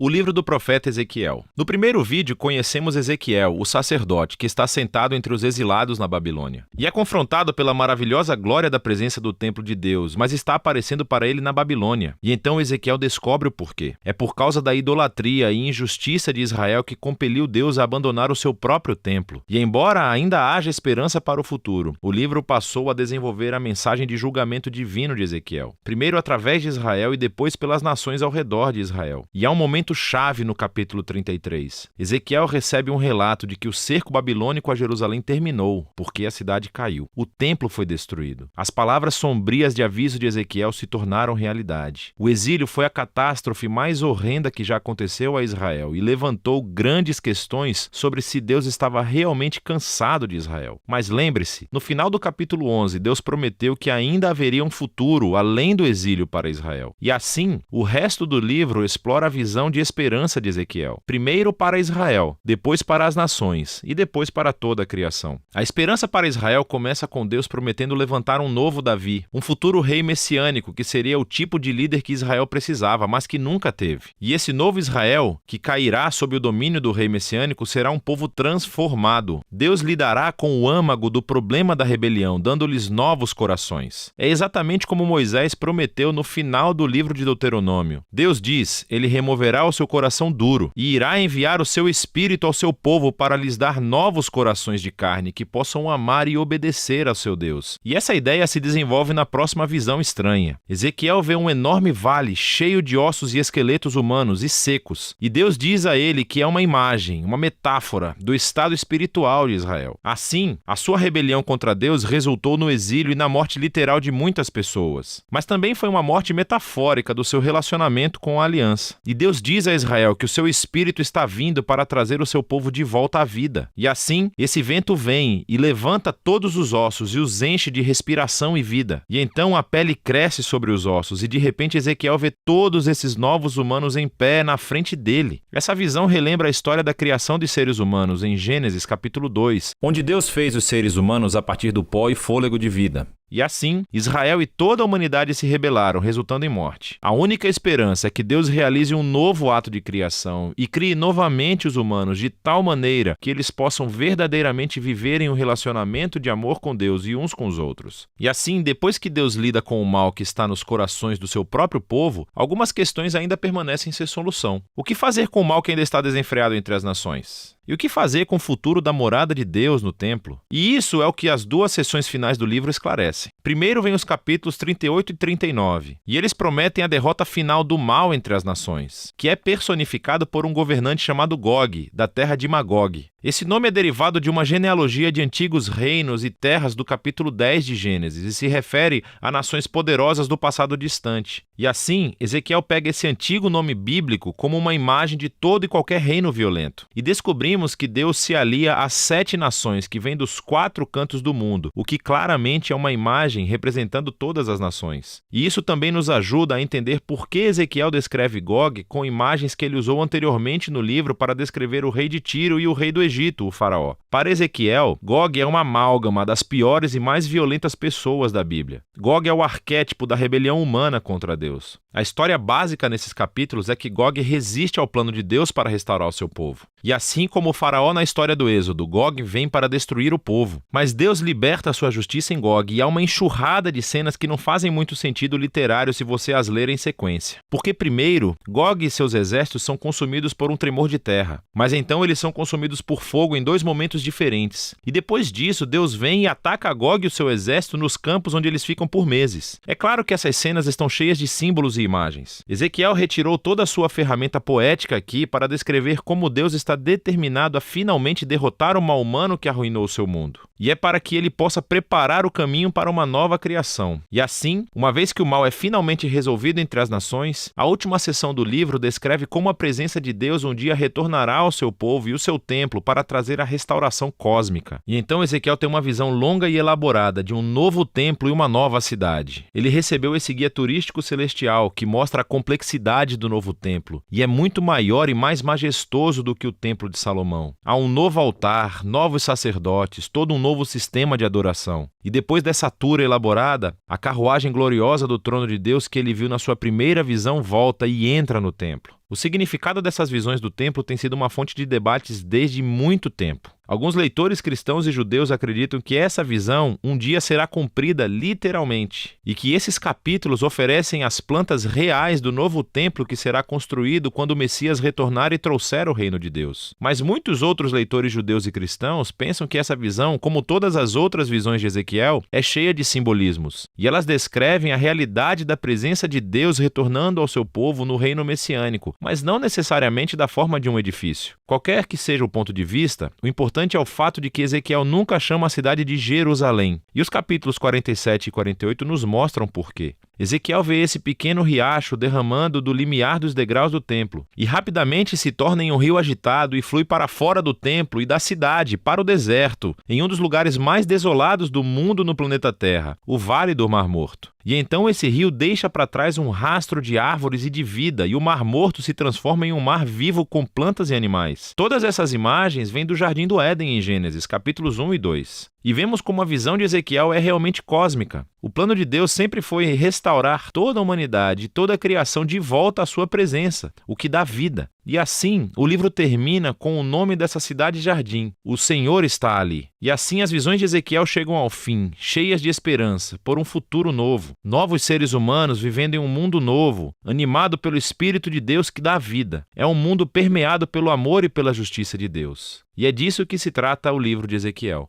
O livro do profeta Ezequiel. No primeiro vídeo, conhecemos Ezequiel, o sacerdote, que está sentado entre os exilados na Babilônia. E é confrontado pela maravilhosa glória da presença do templo de Deus, mas está aparecendo para ele na Babilônia. E então Ezequiel descobre o porquê. É por causa da idolatria e injustiça de Israel que compeliu Deus a abandonar o seu próprio templo. E embora ainda haja esperança para o futuro, o livro passou a desenvolver a mensagem de julgamento divino de Ezequiel. Primeiro através de Israel e depois pelas nações ao redor de Israel. E há um momento chave no capítulo 33. Ezequiel recebe um relato de que o cerco babilônico a Jerusalém terminou, porque a cidade caiu. O templo foi destruído. As palavras sombrias de aviso de Ezequiel se tornaram realidade. O exílio foi a catástrofe mais horrenda que já aconteceu a Israel e levantou grandes questões sobre se Deus estava realmente cansado de Israel. Mas lembre-se, no final do capítulo 11, Deus prometeu que ainda haveria um futuro além do exílio para Israel. E assim, o resto do livro explora a visão de esperança de Ezequiel. Primeiro para Israel, depois para as nações e depois para toda a criação. A esperança para Israel começa com Deus prometendo levantar um novo Davi, um futuro rei messiânico que seria o tipo de líder que Israel precisava, mas que nunca teve. E esse novo Israel, que cairá sob o domínio do rei messiânico, será um povo transformado. Deus lidará com o âmago do problema da rebelião, dando-lhes novos corações. É exatamente como Moisés prometeu no final do livro de Deuteronômio. Deus diz: ele removerá o seu coração duro e irá enviar o seu espírito ao seu povo para lhes dar novos corações de carne que possam amar e obedecer ao seu Deus. E essa ideia se desenvolve na próxima visão estranha. Ezequiel vê um enorme vale cheio de ossos e esqueletos humanos e secos. E Deus diz a ele que é uma imagem, uma metáfora do estado espiritual de Israel. Assim, a sua rebelião contra Deus resultou no exílio e na morte literal de muitas pessoas. Mas também foi uma morte metafórica do seu relacionamento com a aliança. E Deus diz a Israel que o seu espírito está vindo para trazer o seu povo de volta à vida. E assim, esse vento vem e levanta todos os ossos e os enche de respiração e vida. E então a pele cresce sobre os ossos e de repente Ezequiel vê todos esses novos humanos em pé na frente dele. Essa visão relembra a história da criação de seres humanos em Gênesis capítulo 2, onde Deus fez os seres humanos a partir do pó e fôlego de vida. E assim, Israel e toda a humanidade se rebelaram, resultando em morte. A única esperança é que Deus realize um novo ato de criação e crie novamente os humanos de tal maneira que eles possam verdadeiramente viver em um relacionamento de amor com Deus e uns com os outros. E assim, depois que Deus lida com o mal que está nos corações do seu próprio povo, algumas questões ainda permanecem sem solução. O que fazer com o mal que ainda está desenfreado entre as nações? E o que fazer com o futuro da morada de Deus no templo? E isso é o que as duas sessões finais do livro esclarecem. Primeiro vem os capítulos 38 e 39, e eles prometem a derrota final do mal entre as nações, que é personificado por um governante chamado Gog, da terra de Magog. Esse nome é derivado de uma genealogia de antigos reinos e terras do capítulo 10 de Gênesis e se refere a nações poderosas do passado distante. E assim, Ezequiel pega esse antigo nome bíblico como uma imagem de todo e qualquer reino violento. E descobrimos que Deus se alia às 7 nações que vêm dos 4 cantos do mundo, o que claramente é uma imagem representando todas as nações. E isso também nos ajuda a entender por que Ezequiel descreve Gog com imagens que ele usou anteriormente no livro para descrever o rei de Tiro e o rei do Egito, o faraó. Para Ezequiel, Gog é uma amálgama das piores e mais violentas pessoas da Bíblia. Gog é o arquétipo da rebelião humana contra Deus. A história básica nesses capítulos é que Gog resiste ao plano de Deus para restaurar o seu povo. E assim como o faraó na história do Êxodo, Gog vem para destruir o povo. Mas Deus liberta a sua justiça em Gog e há uma enxurrada de cenas que não fazem muito sentido literário se você as ler em sequência. Porque primeiro, Gog e seus exércitos são consumidos por um tremor de terra. Mas então eles são consumidos por fogo em 2 momentos diferentes. E depois disso, Deus vem e ataca Gog e o seu exército nos campos onde eles ficam por meses. É claro que essas cenas estão cheias de símbolos e imagens. Ezequiel retirou toda a sua ferramenta poética aqui para descrever como Deus está determinado a finalmente derrotar o mal humano que arruinou o seu mundo. E é para que ele possa preparar o caminho para uma nova criação. E assim, uma vez que o mal é finalmente resolvido entre as nações, a última seção do livro descreve como a presença de Deus um dia retornará ao seu povo e o seu templo para trazer a restauração cósmica. E então Ezequiel tem uma visão longa e elaborada de um novo templo e uma nova cidade. Ele recebeu esse guia turístico celestial que mostra a complexidade do novo templo e é muito maior e mais majestoso do que o templo de Salomão. Há um novo altar, novos sacerdotes, todo um novo sistema de adoração. E depois dessa tour elaborada, a carruagem gloriosa do trono de Deus que ele viu na sua primeira visão volta e entra no templo. O significado dessas visões do templo tem sido uma fonte de debates desde muito tempo. Alguns leitores cristãos e judeus acreditam que essa visão um dia será cumprida literalmente e que esses capítulos oferecem as plantas reais do novo templo que será construído quando o Messias retornar e trouxer o reino de Deus. Mas muitos outros leitores judeus e cristãos pensam que essa visão, como todas as outras visões de Ezequiel, é cheia de simbolismos e elas descrevem a realidade da presença de Deus retornando ao seu povo no reino messiânico, mas não necessariamente da forma de um edifício. Qualquer que seja o ponto de vista, o importante é o fato de que Ezequiel nunca chama a cidade de Jerusalém. E os capítulos 47 e 48 nos mostram por quê. Ezequiel vê esse pequeno riacho derramando do limiar dos degraus do templo e rapidamente se torna em um rio agitado e flui para fora do templo e da cidade, para o deserto, em um dos lugares mais desolados do mundo no planeta Terra, o Vale do Mar Morto. E então esse rio deixa para trás um rastro de árvores e de vida, e o Mar Morto se transforma em um mar vivo com plantas e animais. Todas essas imagens vêm do Jardim do Éden em Gênesis, capítulos 1 e 2. E vemos como a visão de Ezequiel é realmente cósmica. O plano de Deus sempre foi restaurar toda a humanidade e toda a criação de volta à sua presença, o que dá vida. E assim, o livro termina com o nome dessa cidade-jardim. O Senhor está ali. E assim as visões de Ezequiel chegam ao fim, cheias de esperança, por um futuro novo. Novos seres humanos vivendo em um mundo novo, animado pelo Espírito de Deus que dá vida. É um mundo permeado pelo amor e pela justiça de Deus. E é disso que se trata o livro de Ezequiel.